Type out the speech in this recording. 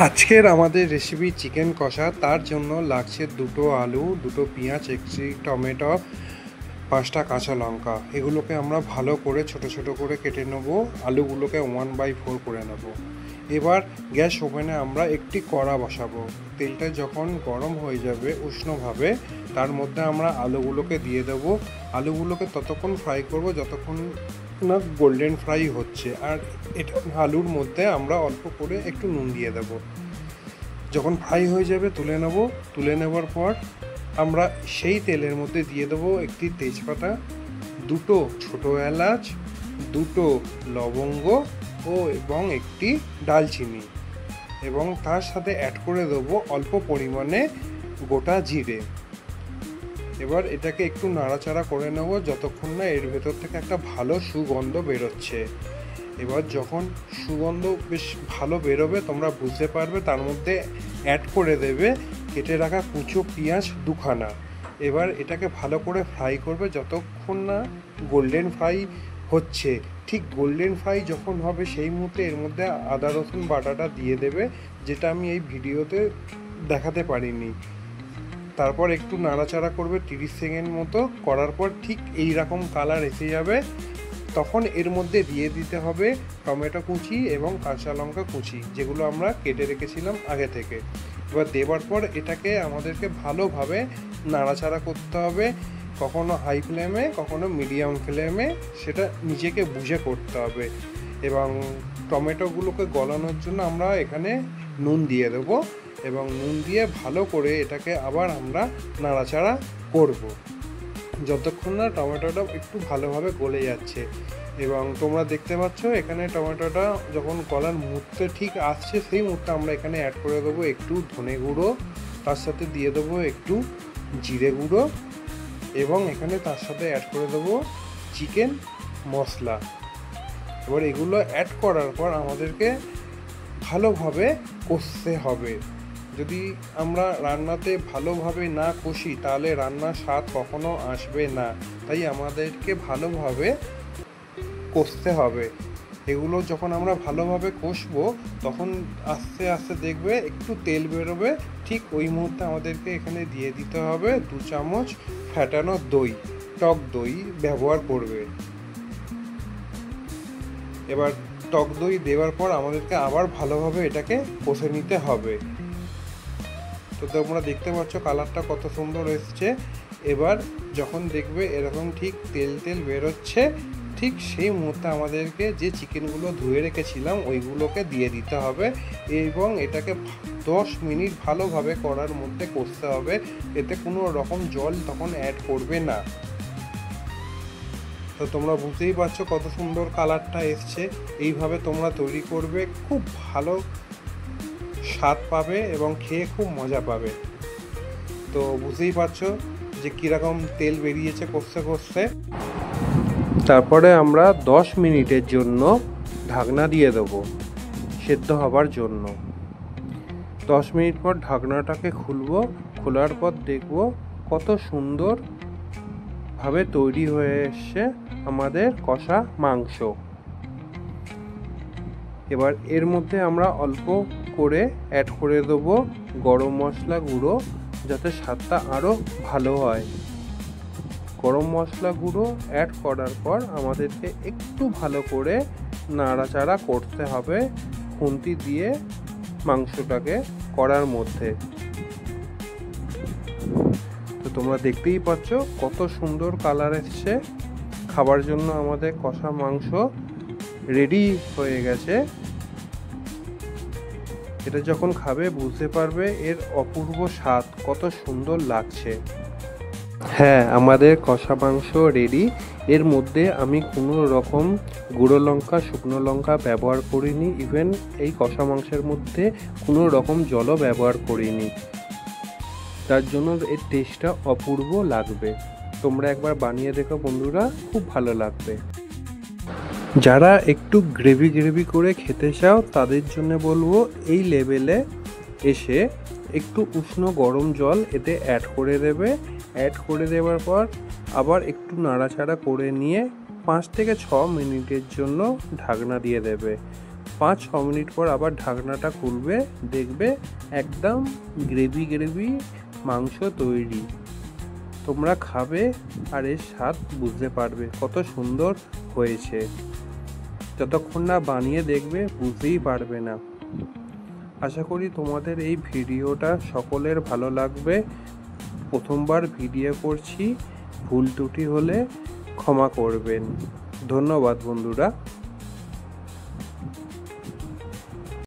আজকের আমাদের recipe chicken কষা। তার জন্য লাগছে দুটো আলু, দুটো পেঁয়াজ, একটি টমেটো, 5টা কাঁচা লঙ্কা। এগুলোকে আমরা ভালো করে ছোট ছোট করে কেটে নেব। আলুগুলোকে 1/4 করে নেব। এবার গ্যাস ওভেনে আমরা একটি কড়া বসাবো। তেলটা যখন গরম হয়ে যাবে উষ্ণভাবে, তার মধ্যে আমরা আলুগুলোকে দিয়ে দেবো। আলুগুলোকে ততক্ষণ ফ্রাই করব যতক্ষণ না গোল্ডেন ফ্রাই হচ্ছে। আর এটা আলুর মধ্যে আমরা অল্প করে একটু নুন দিয়ে দেব। যখন ফ্রাই হয়ে যাবে তুলে নেব। তুলে নেবার পর আমরা সেই তেলের মধ্যে দিয়ে দেবো একটি তেজপাতা, দুটো ছোটো এলাচ, দুটো লবঙ্গ এবং একটি দালচিনি, এবং তার সাথে অ্যাড করে দেবো অল্প পরিমাণে গোটা জিরে। এবার এটাকে একটু নাড়াচাড়া করে নেব যতক্ষণ না এর ভেতর থেকে একটা ভালো সুগন্ধ বেরোচ্ছে। এবার যখন সুগন্ধ বেশ ভালো বেরোবে তোমরা বুঝতে পারবে, তার মধ্যে অ্যাড করে দেবে কেটে রাখা কুচো পেঁয়াজ 2খানা। এবার এটাকে ভালো করে ফ্রাই করবে যতক্ষণ না গোল্ডেন ফ্রাই হচ্ছে। ঠিক গোল্ডেন ফ্রাই যখন হবে সেই মুহূর্তে এর মধ্যে আদা রসুন বাটাটা দিয়ে দেবে, যেটা আমি এই ভিডিওতে দেখাতে পারিনি। তারপর একটু নাড়াচাড়া করবে 30 সেকেন্ড মতো। করার পর ঠিক এই রকম কালার এসে যাবে, তখন এর মধ্যে দিয়ে দিতে হবে টমেটো কুচি এবং কাঁচা লঙ্কা কুচি, যেগুলো আমরা কেটে রেখেছিলাম আগে থেকে। এবার দেওয়ার পর এটাকে আমাদেরকে ভালোভাবে নাড়াচাড়া করতে হবে, কখনো হাই ফ্লেমে কখনো মিডিয়াম ফ্লেমে, সেটা নিজেকে বুঝে করতে হবে। এবং টমেটোগুলোকে গলানোর জন্য আমরা এখানে নুন দিয়ে দেবো, এবং নুন দিয়ে ভালো করে এটাকে আবার আমরা নাড়াচাড়া করব যতক্ষণ না টমেটোটা একটু ভালোভাবে গলে যাচ্ছে। এবং তোমরা দেখতে পাচ্ছ এখানে টমেটোটা যখন গলার মুহূর্তে ঠিক আসছে, সেই মুহূর্তে আমরা এখানে অ্যাড করে দেবো একটু ধনে গুঁড়ো, তার সাথে দিয়ে দেবো একটু জিরে গুঁড়ো, এবং এখানে তার সাথে অ্যাড করে দেবো চিকেন মশলা। এবার এগুলো অ্যাড করার পর আমাদেরকে ভালোভাবে কষতে হবে। যদি আমরা রান্নাতে ভালোভাবে না কষি তাহলে রান্নার স্বাদ কখনো আসবে না। তাই আমাদেরকে ভালোভাবে কষতে হবে। এগুলো যখন আমরা ভালোভাবে কষবো তখন আস্তে আস্তে দেখবে একটু তেল বেরোবে। ঠিক ওই মুহূর্তে আমাদেরকে এখানে দিয়ে দিতে হবে 2 চামচ ফ্যাটানো দই, টক দই ব্যবহার করবে। এবার টক দই দেওয়ার পর আমাদেরকে আবার ভালোভাবে এটাকে কষে নিতে হবে। তো তোমরা দেখতে পাচ্ছ কালারটা কত সুন্দর এসছে। এবার যখন দেখবে এরকম ঠিক তেল তেল বেরোচ্ছে, ঠিক সেই মুহূর্তে আমাদেরকে যে চিকেনগুলো ধুয়ে রেখেছিলাম ওইগুলোকে দিয়ে দিতে হবে, এবং এটাকে 10 মিনিট ভালোভাবে কড়ার মধ্যে কষতে হবে। এতে কোনো রকম জল তখন অ্যাড করবে না। তো তোমরা বুঝতেই পারছো কত সুন্দর কালারটা এসছে। এইভাবে তোমরা তৈরি করবে, খুব ভালো স্বাদ পাবে এবং খেয়ে খুব মজা পাবে। তো বুঝতেই পারছো যে কীরকম তেল বেরিয়েছে কষতে কষতে। তারপরে আমরা 10 মিনিটের জন্য ঢাকনা দিয়ে দেবো সেদ্ধ হবার জন্য। 10 মিনিট পর ঢাকনাটাকে খুলবো। খোলার পর দেখব কত সুন্দরভাবে তৈরি হয়ে এসছে আমাদের কষা মাংস। এবার এর মধ্যে আমরা অল্প করে অ্যাড করে দেবো গরম মশলা গুঁড়ো, যাতে স্বাদটা আরও ভালো হয়। গরম মশলা গুঁড়ো অ্যাড করার পর আমাদেরকে একটু ভালো করে নাড়াচাড়া করতে হবে খুন্তি দিয়ে মাংসটাকে কড়ার মধ্যে। তো তোমরা দেখতেই পাচ্ছ কত সুন্দর কালার এসছে। খাবার জন্য আমাদের কষা মাংস রেডি হয়ে গেছে। এটা যখন খাবে বুঝতে পারবে এর অপূর্ব স্বাদ কত সুন্দর লাগছে। হ্যাঁ, আমাদের কষা মাংস রেডি। এর মধ্যে আমি কোনো রকম গুঁড়ো লঙ্কা, শুকনো লঙ্কা ব্যবহার করিনি। ইভেন এই কষা মাংসের মধ্যে কোনো রকম জলও ব্যবহার করিনি। তার জন্য এর টেস্টটা অপূর্ব লাগবে। তোমরা একবার বানিয়ে দেখো বন্ধুরা, খুব ভালো লাগবে। যারা একটু গ্রেভি গ্রেভি করে খেতে চাও তাদের জন্য বলবো এই লেভেলে এসে একটু উষ্ণ গরম জল এতে অ্যাড করে দেবে। অ্যাড করে দেওয়ার পর আবার একটু নাড়াচাড়া করে নিয়ে 5 থেকে 6 মিনিটের জন্য ঢাকনা দিয়ে দেবে। 5-6 মিনিট পর আবার ঢাকনাটা খুলবে, দেখবে একদম গ্রেভি গ্রেভি মাংস তৈরি। তোমরা খাবে আর এর স্বাদ বুঝতে পারবে কত সুন্দর হয়েছে। যতক্ষণ না বানিয়ে দেখবে বুঝতেই পারবে না। আশা করি তোমাদের এই ভিডিওটা সকলের ভালো লাগবে। প্রথমবার ভিডিও করছি, ভুল ত্রুটি হলে ক্ষমা করবেন। ধন্যবাদ বন্ধুরা।